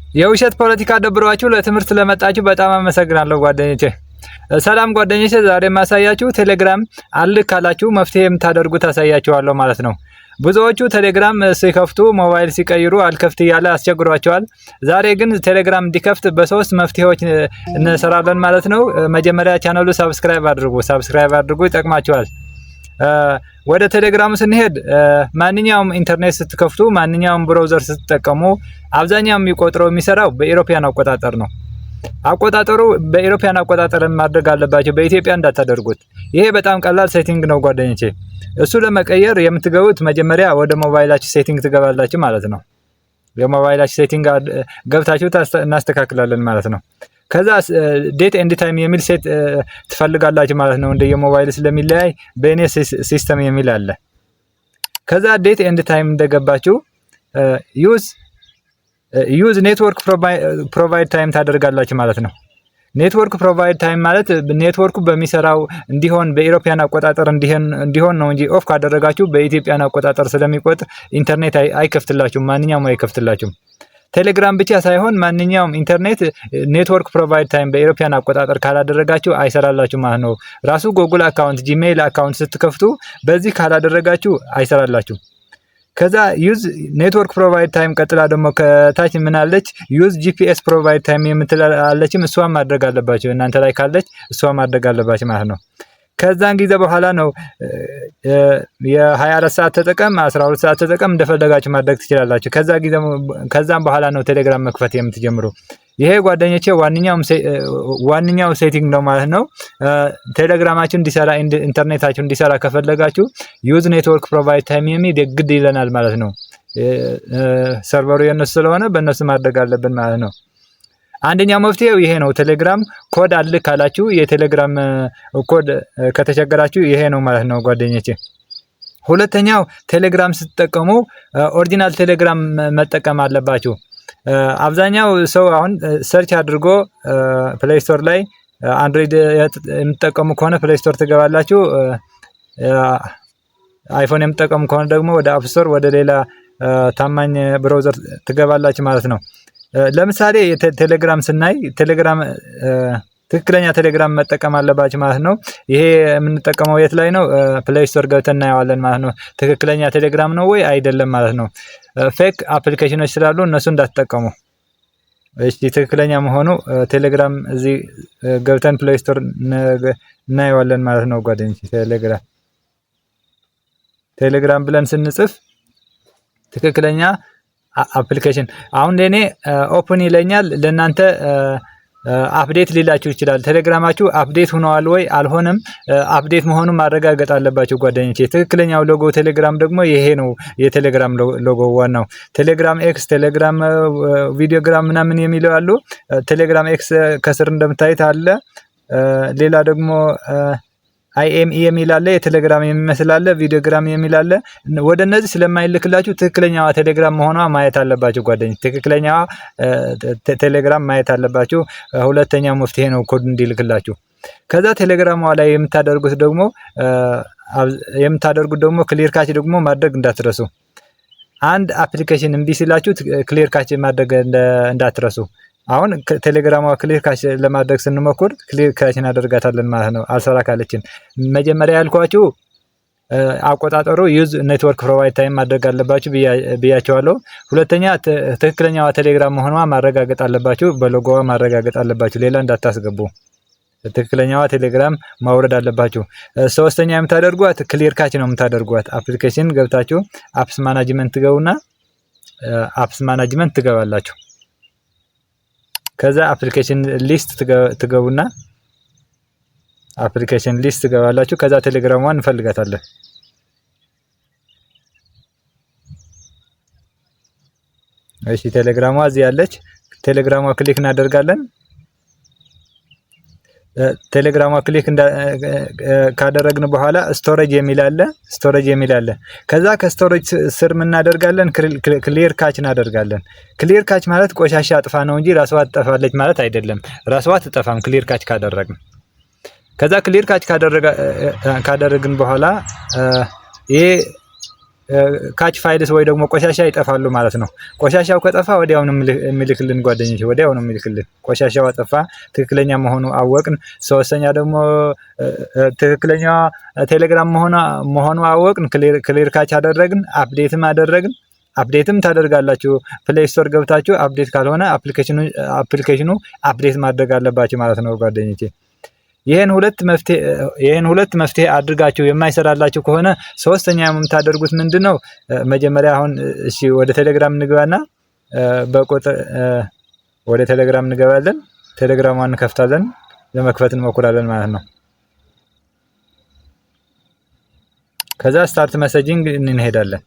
የውሸት ፖለቲካ ደብሯችሁ ለትምህርት ለመጣችሁ በጣም አመሰግናለሁ ጓደኞቼ። ሰላም ጓደኞቼ፣ ዛሬ ማሳያችሁ ቴሌግራም አልክ ካላችሁ መፍትሄ የምታደርጉት አሳያችኋለሁ ማለት ነው። ብዙዎቹ ቴሌግራም ሲከፍቱ ሞባይል ሲቀይሩ አልከፍት እያለ አስቸግሯቸዋል። ዛሬ ግን ቴሌግራም እንዲከፍት በሶስት መፍትሄዎች እንሰራለን ማለት ነው። መጀመሪያ ቻናሉ ሰብስክራይብ አድርጉ ይጠቅማችኋል። ወደ ቴሌግራም ስንሄድ ማንኛውም ኢንተርኔት ስትከፍቱ ማንኛውም ብራውዘር ስትጠቀሙ አብዛኛው የሚቆጥረው የሚሰራው በኢሮፒያን አቆጣጠር ነው። አቆጣጠሩ በኢሮፒያን አቆጣጠር ማድረግ አለባችሁ፣ በኢትዮጵያ እንዳታደርጉት። ይሄ በጣም ቀላል ሴቲንግ ነው ጓደኞቼ። እሱ ለመቀየር የምትገቡት መጀመሪያ ወደ ሞባይላችሁ ሴቲንግ ትገባላችሁ ማለት ነው። የሞባይላችሁ ሴቲንግ ገብታችሁ እናስተካክላለን ማለት ነው። ከዛ ዴት ኤንድ ታይም የሚል ሴት ትፈልጋላችሁ ማለት ነው። እንደ የሞባይል ስለሚለያይ በእኔ ሲስተም የሚል አለ። ከዛ ዴት ኤንድ ታይም እንደገባችሁ ዩዝ ኔትወርክ ፕሮቫይድ ታይም ታደርጋላችሁ ማለት ነው። ኔትወርክ ፕሮቫይድ ታይም ማለት ኔትወርኩ በሚሰራው እንዲሆን በኢሮፒያን አቆጣጠር እንዲሆን ነው እንጂ ኦፍ ካደረጋችሁ በኢትዮጵያን አቆጣጠር ስለሚቆጥር ኢንተርኔት አይከፍትላችሁም፣ ማንኛውም አይከፍትላችሁም። ቴሌግራም ብቻ ሳይሆን ማንኛውም ኢንተርኔት ኔትወርክ ፕሮቫይድ ታይም በኢሮፒያን አቆጣጠር ካላደረጋችሁ አይሰራላችሁ ማለት ነው። ራሱ ጉግል አካውንት፣ ጂሜይል አካውንት ስትከፍቱ በዚህ ካላደረጋችሁ አይሰራላችሁ። ከዛ ዩዝ ኔትወርክ ፕሮቫይድ ታይም ቀጥላ ደግሞ ከታች ምን አለች? ዩዝ ጂፒኤስ ፕሮቫይድ ታይም የምትላለችም እሷን ማድረግ አለባችሁ። እናንተ ላይ ካለች እሷን ማድረግ አለባችሁ ማለት ነው። ከዛን ጊዜ በኋላ ነው የ24 ሰዓት ተጠቀም 12 ሰዓት ተጠቀም እንደፈለጋችሁ ማድረግ ትችላላችሁ። ከዛም በኋላ ነው ቴሌግራም መክፈት የምትጀምሩ። ይሄ ጓደኞቼ ዋንኛው ሴቲንግ ነው ማለት ነው። ቴሌግራማችሁ እንዲሰራ ኢንተርኔታችሁ እንዲሰራ ከፈለጋችሁ ዩዝ ኔትወርክ ፕሮቫይድ ታይም የሚል ግድ ይለናል ማለት ነው። ሰርቨሩ የነሱ ስለሆነ በእነሱ ማድረግ አለብን ማለት ነው። አንደኛው መፍትሄው ይሄ ነው። ቴሌግራም ኮድ አልክ ካላችሁ የቴሌግራም ኮድ ከተቸገራችሁ ይሄ ነው ማለት ነው ጓደኞቼ። ሁለተኛው ቴሌግራም ስትጠቀሙ ኦሪጂናል ቴሌግራም መጠቀም አለባችሁ። አብዛኛው ሰው አሁን ሰርች አድርጎ ፕሌይ ስቶር ላይ አንድሮይድ የምትጠቀሙ ከሆነ ፕሌይ ስቶር ትገባላችሁ። አይፎን የምትጠቀሙ ከሆነ ደግሞ ወደ አፕ ስቶር ወደ ሌላ ታማኝ ብራውዘር ትገባላችሁ ማለት ነው። ለምሳሌ ቴሌግራም ስናይ ቴሌግራም ትክክለኛ ቴሌግራም መጠቀም አለባችሁ ማለት ነው። ይሄ የምንጠቀመው የት ላይ ነው? ፕሌይ ስቶር ገብተን እናየዋለን ማለት ነው። ትክክለኛ ቴሌግራም ነው ወይ አይደለም ማለት ነው። ፌክ አፕሊኬሽኖች ስላሉ እነሱ እንዳትጠቀሙ። እሺ፣ ትክክለኛ መሆኑ ቴሌግራም እዚህ ገብተን ፕሌይ ስቶር እናየዋለን ማለት ነው ጓደኞች። ቴሌግራም ብለን ስንጽፍ ትክክለኛ አፕሊኬሽን አሁን ለኔ ኦፕን ይለኛል። ለናንተ አፕዴት ሊላችሁ ይችላል። ቴሌግራማችሁ አፕዴት ሆኗል ወይ አልሆነም፣ አፕዴት መሆኑን ማረጋገጥ አለባችሁ ጓደኞቼ። ትክክለኛው ሎጎ ቴሌግራም ደግሞ ይሄ ነው። የቴሌግራም ሎጎ ዋናው ቴሌግራም ኤክስ፣ ቴሌግራም ቪዲዮግራም ምናምን የሚለው አሉ። ቴሌግራም ኤክስ ከስር እንደምታዩት አለ። ሌላ ደግሞ አይኤምኢ የሚል አለ፣ የቴሌግራም የሚመስል አለ፣ ቪዲዮግራም የሚል አለ። ወደ እነዚህ ስለማይልክላችሁ ትክክለኛዋ ቴሌግራም መሆኗ ማየት አለባችሁ ጓደኞች። ትክክለኛዋ ቴሌግራም ማየት አለባችሁ። ሁለተኛው መፍትሄ ነው ኮድ እንዲልክላችሁ። ከዛ ቴሌግራሟ ላይ የምታደርጉት ደግሞ ክሊር ካች ደግሞ ማድረግ እንዳትረሱ። አንድ አፕሊኬሽን እምቢ ሲላችሁ ክሊር ካች ማድረግ እንዳትረሱ። አሁን ቴሌግራሟ ክሊር ካች ለማድረግ ስንሞክር ክሊር ካች እናደርጋታለን ማለት ነው። አልሰራ ካለችን መጀመሪያ ያልኳችሁ አቆጣጠሩ ዩዝ ኔትወርክ ፕሮቫይድ ታይም ማድረግ አለባችሁ ብያቸዋለሁ። ሁለተኛ ትክክለኛዋ ቴሌግራም መሆኗ ማረጋገጥ አለባችሁ፣ በሎጎዋ ማረጋገጥ አለባችሁ። ሌላ እንዳታስገቡ፣ ትክክለኛዋ ቴሌግራም ማውረድ አለባችሁ። ሶስተኛ የምታደርጓት ክሊር ካች ነው የምታደርጓት። አፕሊኬሽን ገብታችሁ አፕስ ማናጅመንት ትገቡና አፕስ ማናጅመንት ትገባላችሁ። ከዛ አፕሊኬሽን ሊስት ትገቡና አፕሊኬሽን ሊስት ትገባላችሁ። ከዛ ቴሌግራሟን እንፈልጋታለን። እሺ፣ ቴሌግራሟ እዚህ ያለች። ቴሌግራሟ ክሊክ እናደርጋለን። ቴሌግራሟ ክሊክ ካደረግን በኋላ ስቶሬጅ የሚል አለ። ከዛ ከስቶሬጅ ስር ምን እናደርጋለን? ክሊር ካች እናደርጋለን። ክሊር ካች ማለት ቆሻሻ አጥፋ ነው እንጂ ራስዋ ትጠፋለች ማለት አይደለም። ራስዋ ትጠፋም ክሊር ካች ካደረግን። ከዛ ክሊር ካች ካደረግን በኋላ ይሄ ካች ፋይልስ ወይ ደግሞ ቆሻሻ ይጠፋሉ ማለት ነው። ቆሻሻው ከጠፋ ወዲያውኑ የሚልክልን ጓደኞቼ፣ ወዲያውኑ የሚልክልን ቆሻሻው አጠፋ፣ ትክክለኛ መሆኑ አወቅን። ሶስተኛ ደግሞ ትክክለኛ ቴሌግራም መሆኑ አወቅን፣ ክሊር ካች አደረግን፣ አፕዴትም ታደርጋላችሁ። ፕሌይ ስቶር ገብታችሁ አፕዴት ካልሆነ አፕሊኬሽኑ አፕዴት ማድረግ አለባችሁ ማለት ነው ጓደኞቼ። ይሄን ሁለት መፍትሄ አድርጋችሁ የማይሰራላችሁ ከሆነ ሶስተኛ የምታደርጉት ምንድነው? መጀመሪያ አሁን እሺ ወደ ቴሌግራም እንግባና በቁጥር ወደ ቴሌግራም እንገባለን። ቴሌግራሙን እንከፍታለን፣ ለመክፈት እንሞክራለን ማለት ነው። ከዛ ስታርት መሰጂንግ እንሄዳለን።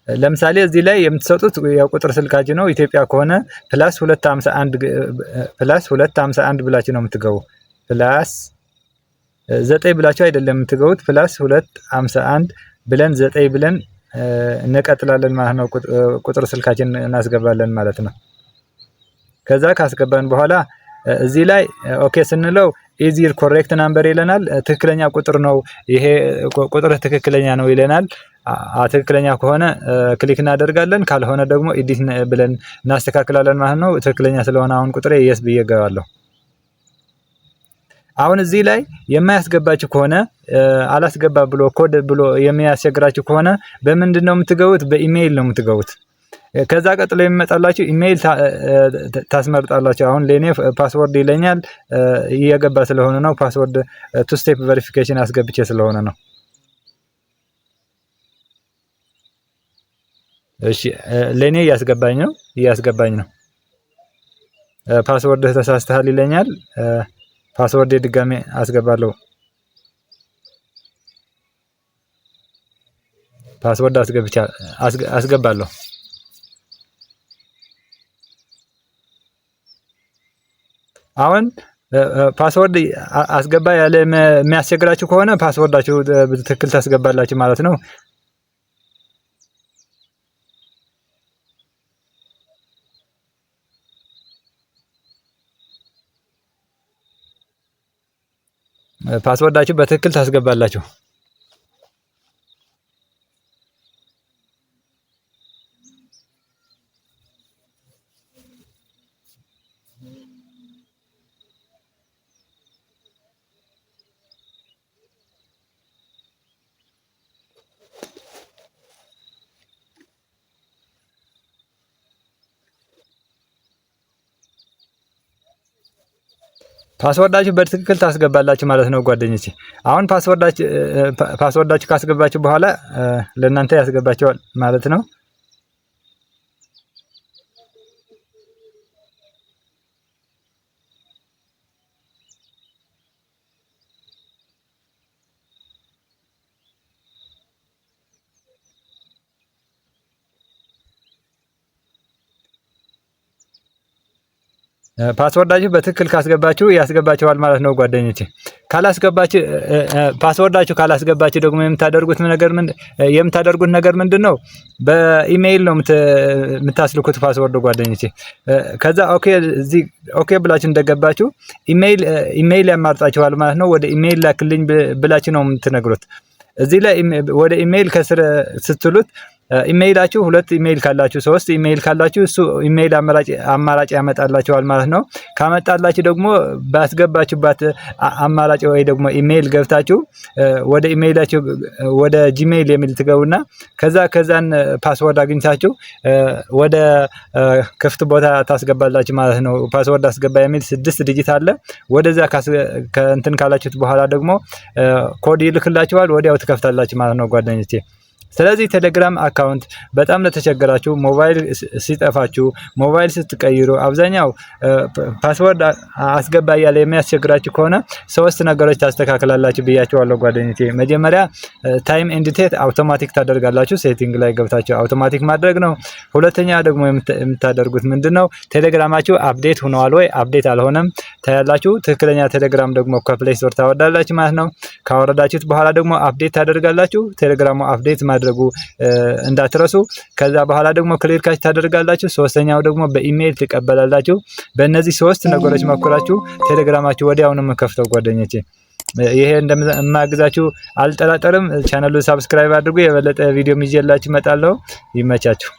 ለምሳሌ እዚህ ላይ የምትሰጡት የቁጥር ስልካችሁ ነው። ኢትዮጵያ ከሆነ +251 ብላችሁ ነው የምትገቡ። +9 ብላችሁ አይደለም የምትገቡት። +251 ብለን 9 ብለን እንቀጥላለን ማለት ነው። ቁጥር ስልካችን እናስገባለን ማለት ነው። ከዛ ካስገባን በኋላ እዚህ ላይ ኦኬ ስንለው ኢዚር ኮሬክት ናምበር ይለናል። ትክክለኛ ቁጥር ነው ይሄ ቁጥር ትክክለኛ ነው ይለናል። ትክክለኛ ከሆነ ክሊክ እናደርጋለን፣ ካልሆነ ደግሞ ኤዲት ብለን እናስተካክላለን ማለት ነው። ትክክለኛ ስለሆነ አሁን ቁጥሬ የስ ብዬ እገባለሁ። አሁን እዚህ ላይ የማያስገባችሁ ከሆነ አላስገባ ብሎ ኮድ ብሎ የሚያስቸግራችሁ ከሆነ በምንድን ነው የምትገቡት? በኢሜይል ነው የምትገቡት። ከዛ ቀጥሎ የሚመጣላችሁ ኢሜይል ታስመርጣላችሁ። አሁን ለኔ ፓስወርድ ይለኛል፣ እየገባ ስለሆነ ነው። ፓስወርድ ቱ ስቴፕ ቬሪፊኬሽን አስገብቼ ስለሆነ ነው። እሺ ለኔ እያስገባኝ ነው። ፓስወርድ ተሳስተሃል ይለኛል። ፓስወርድ ድጋሜ አስገባለሁ። ፓስወርድ አስገባለሁ። አሁን ፓስወርድ አስገባ ያለ የሚያስቸግራችሁ ከሆነ ፓስወርዳችሁ በትክክል ታስገባላችሁ ማለት ነው። ፓስወርዳችሁ በትክክል ታስገባላችሁ። ፓስወርዳችሁ በትክክል ታስገባላችሁ ማለት ነው ጓደኞቼ። አሁን ፓስወርዳችሁ ካስገባችሁ በኋላ ለእናንተ ያስገባችኋል ማለት ነው። ፓስወርዳችሁ በትክክል ካስገባችሁ ያስገባችኋል ማለት ነው ጓደኞቼ። ፓስወርዳችሁ ካላስገባችሁ ደግሞ የምታደርጉት ነገር ምንድነው? በኢሜይል ነው የምታስልኩት ፓስወርድ ጓደኞቼ። ከዛ ኦኬ ብላችሁ እንደገባችሁ ኢሜይል ያማርጣችኋል ማለት ነው። ወደ ኢሜይል ላክልኝ ብላችሁ ነው የምትነግሩት። እዚህ ላይ ወደ ኢሜይል ከስር ስትሉት ኢሜይላችሁ 2 ኢሜይል ካላችሁ 3 ኢሜይል ካላችሁ እሱ ኢሜይል አማራጭ ያመጣላችኋል ማለት ነው። ካመጣላችሁ ደግሞ ባስገባችሁበት አማራጭ ወይ ደግሞ ኢሜይል ገብታችሁ ወደ ኢሜይላችሁ ወደ ጂሜይል የሚል ትገቡና ከዛን ፓስወርድ አግኝታችሁ ወደ ክፍት ቦታ ታስገባላችሁ ማለት ነው። ፓስወርድ አስገባ የሚል 6 ዲጂት አለ። ወደዛ ከእንትን ካላችሁት በኋላ ደግሞ ኮድ ይልክላችኋል፣ ወዲያው ትከፍታላችሁ ማለት ነው ጓደኞቼ። ስለዚህ ቴሌግራም አካውንት በጣም ለተቸገራችሁ፣ ሞባይል ሲጠፋችሁ፣ ሞባይል ስትቀይሩ፣ አብዛኛው ፓስወርድ አስገባ ያለ የሚያስቸግራችሁ ከሆነ 3 ነገሮች ታስተካክላላችሁ ብያችኋለሁ ጓደኞቼ። መጀመሪያ ታይም ኤንድ ዴት አውቶማቲክ ታደርጋላችሁ። ሴቲንግ ላይ ገብታችሁ አውቶማቲክ ማድረግ ነው። ሁለተኛ ደግሞ የምታደርጉት ምንድነው? ቴሌግራማችሁ አፕዴት ሆኗል ወይ አፕዴት አልሆነም ታያላችሁ። ትክክለኛ ቴሌግራም ደግሞ ከፕሌይ ስቶር ታወርዳላችሁ ማለት ነው። ካወረዳችሁት በኋላ ደግሞ አፕዴት ታደርጋላችሁ። ቴሌግራሙ አፕዴት ማድረጉ እንዳትረሱ። ከዛ በኋላ ደግሞ ክሊር ካች ታደርጋላችሁ። ሶስተኛው ደግሞ በኢሜይል ትቀበላላችሁ። በእነዚህ 3 ነገሮች መኩራችሁ ቴሌግራማችሁ ወዲያውኑ መከፍተው ጓደኞቼ። ይሄ እንደማግዛችሁ አልጠራጠርም። ቻናሉን ሰብስክራይብ አድርጉ። የበለጠ ቪዲዮ ይዤላችሁ እመጣለሁ። ይመቻችሁ።